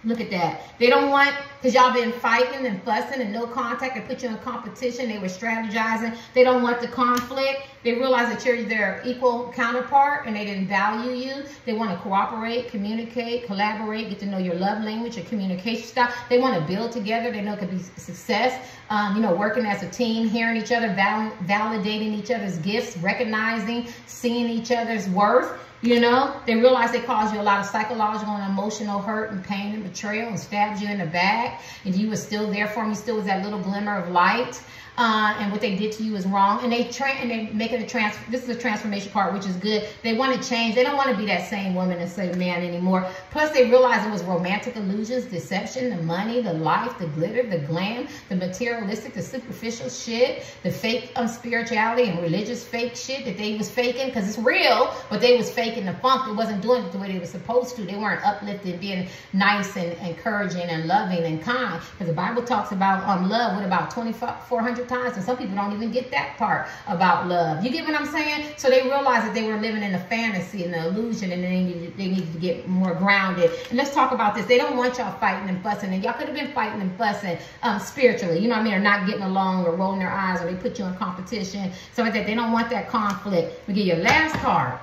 Look at that. They don't want, because y'all been fighting and fussing and no contact. They put you in competition. They were strategizing. They don't want the conflict. They realize that you're their equal counterpart and they didn't value you. They want to cooperate, communicate, collaborate, get to know your love language, your communication style. They want to build together. They know it could be success. You know, working as a team, hearing each other, validating each other's gifts, recognizing, seeing each other's worth. You know, they realize they caused you a lot of psychological and emotional hurt and pain and betrayal and stabbed you in the back. And you were still there for me. Still was that little glimmer of light. and what they did to you is wrong. And they making a transfer. This is a transformation part, which is good. They want to change. They don't want to be that same woman and same man anymore. Plus, they realize it was romantic illusions, deception, the money, the life, the glitter, the glam, the materialistic, the superficial shit, the fake spirituality and religious fake shit that they was faking, because it's real, but they was faking the funk. It wasn't doing it the way they were supposed to. They weren't uplifted, being nice and encouraging and loving and kind. Because the Bible talks about love with about 2,400 times, and some people don't even get that part about love. You get what I'm saying? So they realized that they were living in a fantasy and the illusion, and they needed to get more grounded. And let's talk about this. They don't want y'all fighting and fussing, and y'all could have been fighting and fussing spiritually, you know what I mean, or not getting along, or rolling their eyes, or they put you in competition, so like that. They don't want that conflict. We get your last card.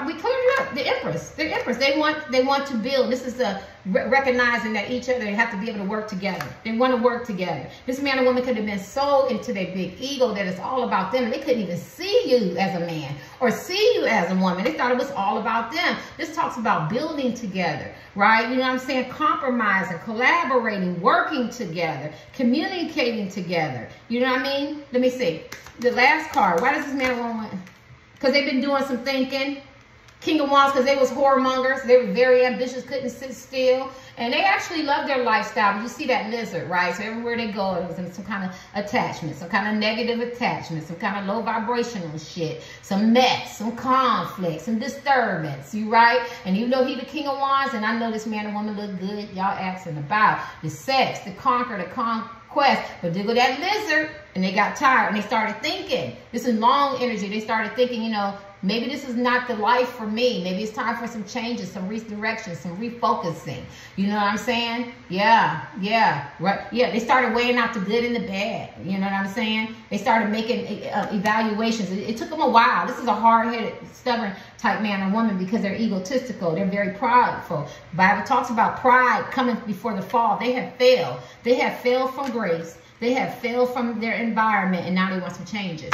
We cleared it up. The Empress. The Empress. They want to build. This is the recognizing that each other, they have to be able to work together. They want to work together. This man or woman could have been so into their big ego that it's all about them. They couldn't even see you as a man or see you as a woman. They thought it was all about them. This talks about building together, right? You know what I'm saying? Compromising, collaborating, working together, communicating together. You know what I mean? Let me see. The last card. Why does this man or woman? Because they've been doing some thinking. King of Wands, because they was whoremongers. They were very ambitious, couldn't sit still. And they actually loved their lifestyle. But you see that lizard, right? So everywhere they go, it was in some kind of attachment, some kind of negative attachment, some kind of low vibrational shit, some mess, some conflict, some disturbance, you right? And even though he the King of Wands, and I know this man and woman look good, y'all asking about the sex, the conquer, the conquest, but there go that lizard, and they got tired, and they started thinking. This is long energy. They started thinking, you know, maybe this is not the life for me. Maybe it's time for some changes, some redirection, some refocusing. You know what I'm saying? Yeah, right. Yeah, they started weighing out the good and the bad. You know what I'm saying? They started making evaluations. It took them a while. This is a hard-headed, stubborn type man or woman because they're egotistical. They're very prideful. The Bible talks about pride coming before the fall. They have failed. They have failed from grace. They have failed from their environment, and now they want some changes.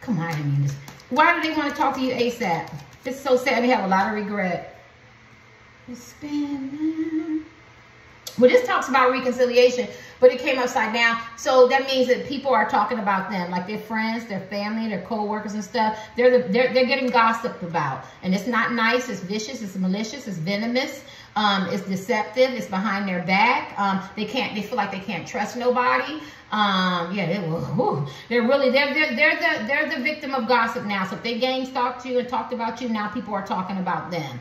Come on, I didn't mean this. Why do they want to talk to you ASAP? It's so sad. They have a lot of regret. Well, this talks about reconciliation, but it came upside down. So that means that people are talking about them, like their friends, their family, their co-workers and stuff. They're getting gossiped about. And it's not nice. It's vicious. It's malicious. It's venomous. It's deceptive. It's behind their back. They feel like they can't trust nobody. They're the victim of gossip now. So if they gang stalked you and talked about you, now people are talking about them.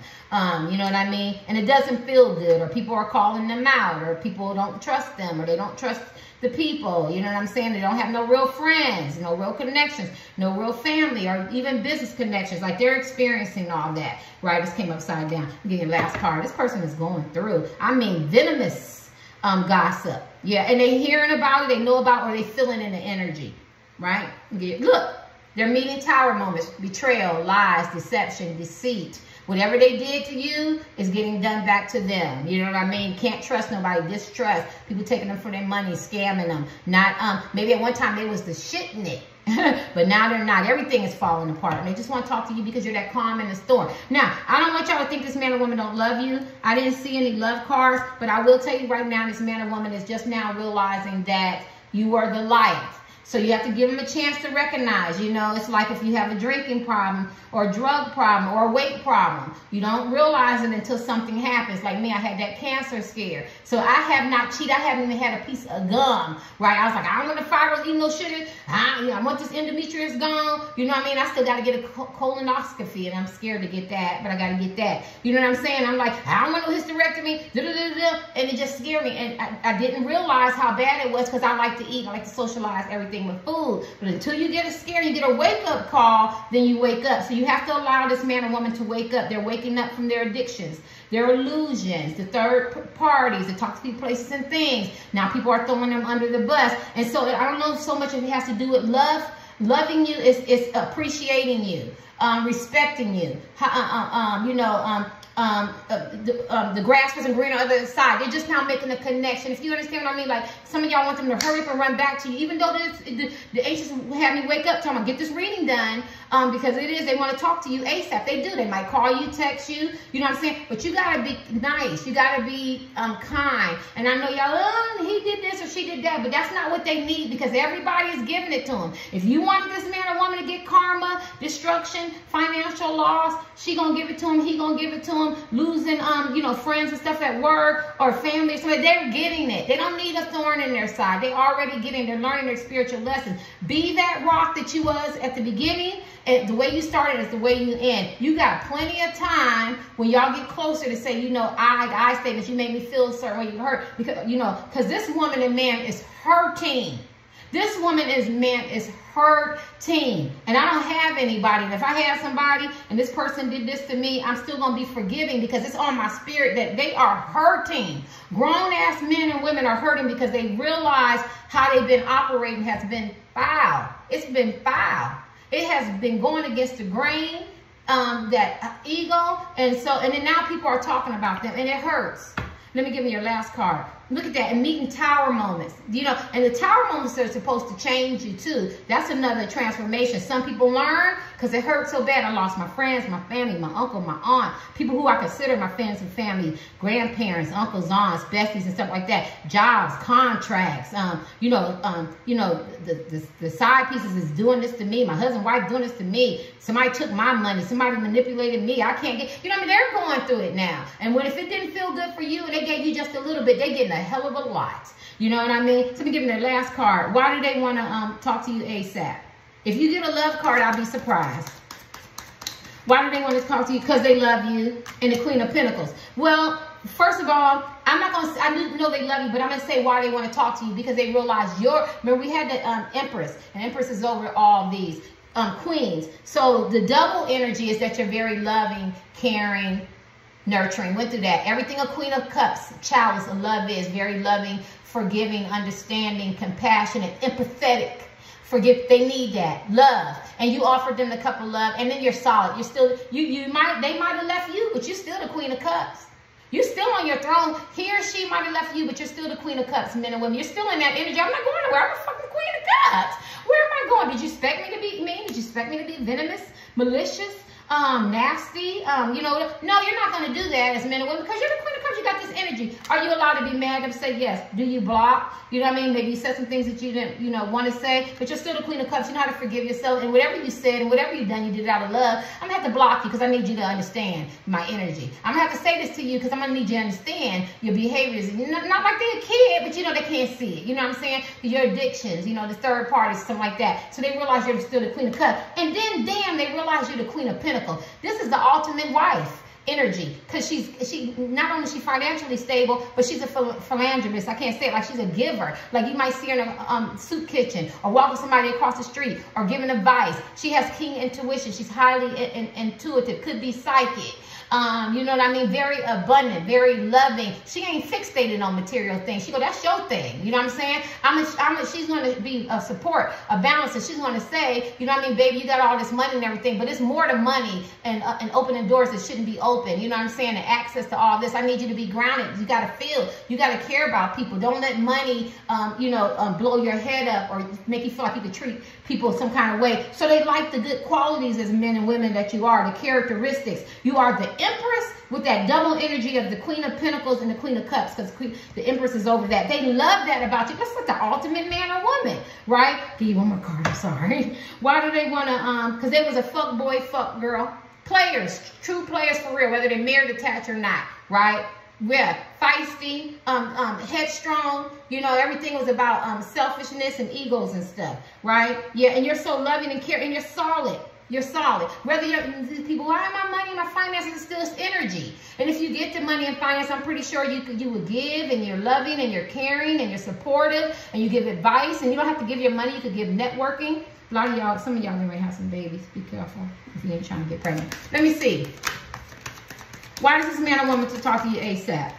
You know what I mean? And it doesn't feel good, or people are calling them out, or people don't trust them, or they don't trust the people. You know what I'm saying? They don't have no real friends, no real connections, no real family, or even business connections. Like they're experiencing all that, right? This came upside down. Get your last card. This person is going through, I mean, venomous gossip. Yeah, and they hearing about it, they know about it, or they feeling in the energy, right? Look, they're meeting tower moments, betrayal, lies, deception, deceit. Whatever they did to you is getting done back to them. You know what I mean? Can't trust nobody, distrust. People taking them for their money, scamming them. Not maybe at one time they was the shit in it. But now they're not. Everything is falling apart. And they just want to talk to you because you're that calm in the storm. Now, I don't want y'all to think this man or woman don't love you. I didn't see any love cards, but I will tell you right now, this man or woman is just now realizing that you are the light. So you have to give them a chance to recognize, you know, it's like if you have a drinking problem or a drug problem or a weight problem. You don't realize it until something happens. Like me, I had that cancer scare. So I have not cheated. I haven't even had a piece of gum, right? I was like, I don't want to fire eat no sugar. I want this endometrius gone. You know what I mean? I still got to get a colonoscopy, and I'm scared to get that, but I got to get that. You know what I'm saying? I'm like, I don't want no hysterectomy, and it just scared me. And I didn't realize how bad it was because I like to eat. I like to socialize everything with food. But until you get a scare, you get a wake-up call, then you wake up. So you have to allow this man or woman to wake up. They're waking up from their addictions, their illusions, the third parties, that talk to people, places, and things. Now people are throwing them under the bus. And so I don't know so much if it has to do with love. Loving you is appreciating you. respecting you. The grass wasn't green on the other side. They're just now making a connection. If you understand what I mean, like some of y'all want them to hurry up and run back to you, even though the angels had me wake up, tell them, get this reading done, because they want to talk to you ASAP. They do. They might call you, text you, you know what I'm saying? But you got to be nice. You got to be kind. And I know y'all, he did this or she did that, but that's not what they need, because everybody is giving it to them. If you wanted this man or woman to get karma, destruction, financial loss, she gonna give it to him, he gonna give it to him, losing friends and stuff at work or family or something. They're getting it. They don't need a thorn in their side. They already getting, they're learning their spiritual lessons. Be that rock that you was at the beginning, and the way you started is the way you end. You got plenty of time when y'all get closer to say, I statements, you made me feel a certain way, you hurt, because this woman and man is hurting. This woman man is hurting. And I don't have anybody. And if I have somebody and this person did this to me, I'm still going to be forgiving, because it's on my spirit that they are hurting. Grown-ass men and women are hurting because they realize how they've been operating has been foul. It's been foul. It has been going against the grain, that ego. And then now people are talking about them, and it hurts. Let me give you your last card. Look at that. And meeting tower moments. And the tower moments are supposed to change you too. That's another transformation. Some people learn because it hurt so bad. I lost my friends, my family, my uncle, my aunt, people who I consider my friends and family, grandparents, uncles, aunts, besties, and stuff like that. Jobs, contracts, the side pieces is doing this to me. My husband, wife doing this to me. Somebody took my money. Somebody manipulated me. I can't get, they're going through it now. And if it didn't feel good for you and they gave you just a little bit, they getting a hell of a lot. You know what I mean? So me give them their last card. Why do they want to talk to you ASAP? If you get a love card, I'll be surprised. Why do they want to talk to you? Because they love you. And the Queen of Pentacles. Well, first of all, I'm not going to, I know they love you, but I'm going to say why they want to talk to you. Because they realize remember we had the Empress. And Empress is over all these queens. So the double energy is that you're very loving, caring, nurturing. Went through that. Everything a Queen of Cups, chalice of love is. Very loving, forgiving, understanding, compassionate, empathetic. They need that. Love. And you offered them the cup of love, and then you're solid. You're still, they might have left you, but you're still the Queen of Cups. You're still on your throne. He or she might have left you, but you're still the Queen of Cups, men and women. You're still in that energy. I'm not going nowhere. I'm the fucking Queen of Cups. Where am I going? Did you expect me to be mean? Did you expect me to be venomous, malicious, nasty? No, you're not going to do that as men and women, because you're the Queen of Cups. You got this energy. Are you allowed to be mad, upset? Yes. Do you block? You know what I mean? Maybe you said some things that you didn't, want to say, but you're still the Queen of Cups. You know how to forgive yourself. And whatever you said and whatever you've done, you did it out of love. I'm going to have to block you because I need you to understand my energy. I'm going to have to say this to you because I'm going to need you to understand your behaviors. Not like they're a kid, but they can't see it. You know what I'm saying? Your addictions, the third parties, something like that. So they realize you're still the Queen of Cups. And then, damn, they realize you're the Queen of Pentacles. This is the ultimate wife energy, because she not only is she financially stable, but she's a philanthropist. I can't say it, like she's a giver. Like you might see her in a soup kitchen or walking somebody across the street or giving advice. She has keen intuition. She's highly intuitive, could be psychic. You know what I mean? Very abundant, very loving. She ain't fixated on material things. She go, that's your thing. You know what I'm saying? She's going to be a support, a balance. And she's going to say, you know what I mean, baby, you got all this money and everything, but it's more to money and opening doors that shouldn't be open. You know what I'm saying? And access to all this. I need you to be grounded. You got to feel. You got to care about people. Don't let money, blow your head up or make you feel like you could treat people some kind of way. So they like the good qualities as men and women that you are, the characteristics. You are the Empress with that double energy of the Queen of Pentacles and the Queen of Cups, because the Empress is over that. They love that about you. That's like the ultimate man or woman, right? Give you one more card, I'm sorry. Why do they want to, because they was a fuck boy, fuck girl. Players, true players for real, whether they're married, attached or not, right? Yeah, feisty, headstrong, everything was about selfishness and egos and stuff, right? Yeah, and you're so loving and caring, and you're solid. You're solid. Whether people, why my money and my finances is still energy. And if you get the money and finance, I'm pretty sure you would give, and you're loving and you're caring and you're supportive and you give advice, and you don't have to give your money. You could give networking. A lot of y'all, some of y'all may have some babies. Be careful if you ain't trying to get pregnant. Let me see. Why does this man or woman to talk to you ASAP?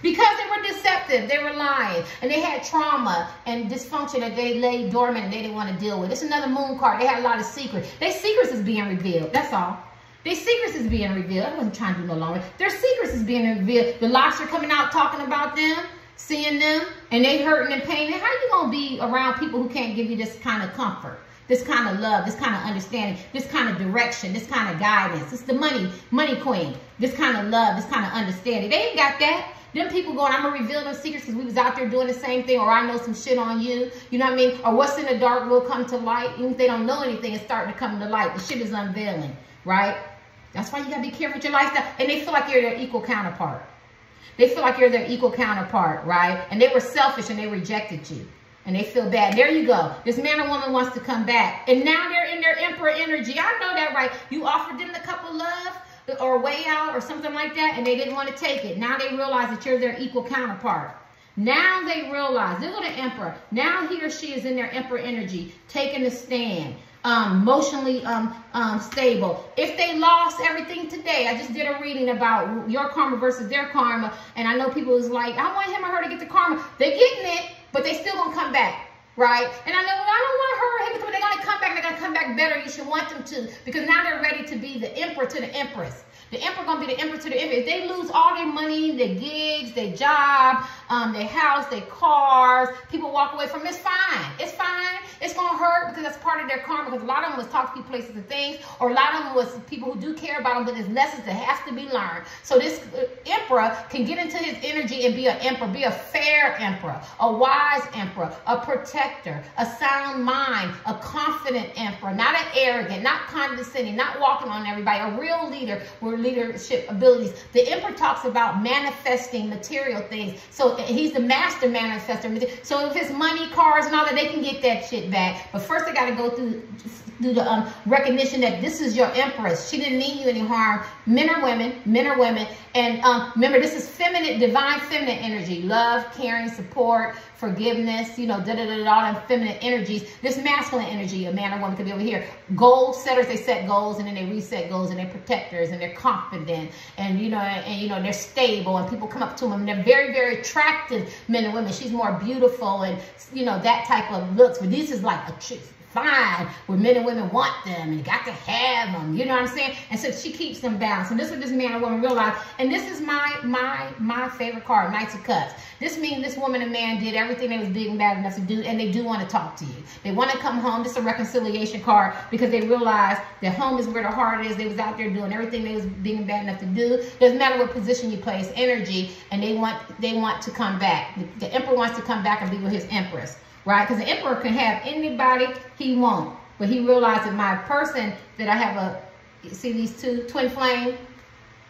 Because they were deceptive, they were lying, and they had trauma and dysfunction that they lay dormant and they didn't want to deal with. It's another moon card. They had a lot of secrets. Their secrets is being revealed. That's all. Their secrets is being revealed. I wasn't trying to do no longer. Their secrets is being revealed. The locks are coming out talking about them, seeing them, and they hurting and paining. How you going to be around people who can't give you this kind of comfort, this kind of love, this kind of understanding, this kind of direction, this kind of guidance? It's the money queen. This kind of love, this kind of understanding. They ain't got that. Them people going, I'm going to reveal them secrets because we was out there doing the same thing, or I know some shit on you. You know what I mean? Or what's in the dark will come to light. Even if they don't know anything, it's starting to come to light. The shit is unveiling, right? That's why you got to be careful with your lifestyle. And they feel like you're their equal counterpart. They feel like you're their equal counterpart, right? And they were selfish and they rejected you. And they feel bad. There you go. This man or woman wants to come back. And now they're in their emperor energy. I know that, right? You offered them the cup of love or way out or something like that, and they didn't want to take it. Now they realize that you're their equal counterpart. Now they realize, look at the emperor. Now he or she is in their emperor energy, taking a stand. Emotionally stable. If they lost everything today, I just did a reading about your karma versus their karma, and I know people was like, I want him or her to get the karma. They're getting it, but they still gonna come back, right? And I know, I don't want her or him to come, they're gonna come back, they're gonna come back better. You should want them to, because now they're ready to be the emperor to the empress. The emperor gonna be the emperor to the empress. If they lose all their money, their gigs, their job, their house, their cars, people walk away from it, it's fine. It's fine. It's gonna hurt because that's part of their karma, because a lot of them was talk to people, places, and things, or a lot of them was people who do care about them, but there's lessons that have to be learned. So this emperor can get into his energy and be an emperor, be a fair emperor, a wise emperor, a protector, a sound mind, a confident emperor, not an arrogant, not condescending, not walking on everybody, a real leader with leadership abilities. The emperor talks about manifesting material things. So he's the master manifester. So if it's money, cars, and all that, they can get that shit back. But first they got to go through the recognition that this is your empress. She didn't mean you any harm. Men are women. And remember, this is feminine, divine feminine energy. Love, caring, support, forgiveness, you know, all them feminine energies. This masculine energy, a man or woman could be over here. Goal setters, they set goals and then they reset goals, and they're protectors and they're confident and you know they're stable, and people come up to them and they're very, very attractive men and women. She's more beautiful and you know that type of looks, but this is like a fine where men and women want them and got to have them, you know what I'm saying? And so she keeps them balanced. And this is what this man or woman realized. And this is my favorite card, Knights of Cups. This means this woman and man did everything they was big and bad enough to do, and they do want to talk to you. They want to come home. This is a reconciliation card because they realized that home is where the heart is. They was out there doing everything they was big and bad enough to do. Doesn't matter what position you place, energy, and they want to come back. The emperor wants to come back and be with his empress. Right? Because the emperor can have anybody he wants. But he realized that my person that I have see these two twin flame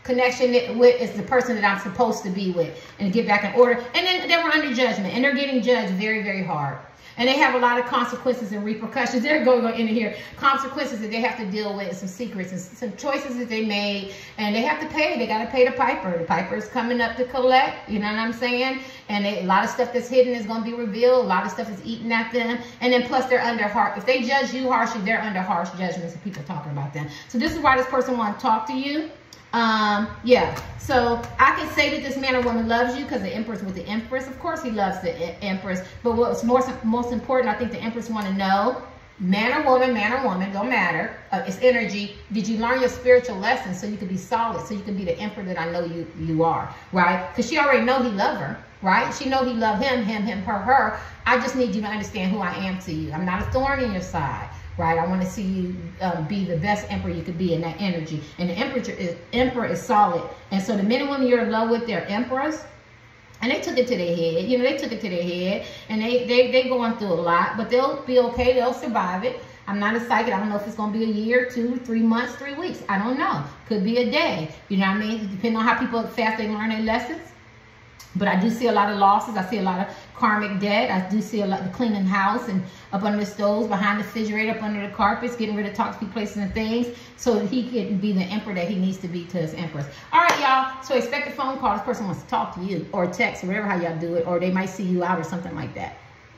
connection with is the person that I'm supposed to be with and get back in order. And then they were under judgment, and they're getting judged very, very hard. And they have a lot of consequences and repercussions. They're going into here. Consequences that they have to deal with, some secrets and some choices that they made. And they have to pay. They got to pay the piper. The piper is coming up to collect. You know what I'm saying? And a lot of stuff that's hidden is going to be revealed. A lot of stuff is eating at them. And then plus they're under harsh. If they judge you harshly, they're under harsh judgments of people talking about them. So this is why this person wants to talk to you. Yeah, so I can say that this man or woman loves you because the empress with the empress. Of course he loves the empress, but what's most important, I think the empress want to know, man or woman, don't matter, it's energy. Did you learn your spiritual lessons so you can be solid, so you can be the emperor that I know you are, right? Because she already know he love her, right? She know he love him, her. I just need you to understand who I am to you. I'm not a thorn in your side. Right, I want to see you be the best emperor you could be in that energy. And the emperor is solid. And so the men and women you're in love with, they're emperors. And they took it to their head. You know, they took it to their head. And they going through a lot. But they'll be okay. They'll survive it. I'm not a psychic. I don't know if it's going to be a year, 2, 3 months, 3 weeks. I don't know. Could be a day. You know what I mean? Depending on how fast they learn their lessons. But I do see a lot of losses. I see a lot of karmic debt. I do see a lot of cleaning house and up under the stoves, behind the refrigerator, up under the carpets, getting rid of toxic places and things so that he can be the emperor that he needs to be to his empress. All right, y'all. So expect a phone call. This person wants to talk to you or text or whatever how y'all do it, or they might see you out or something like that.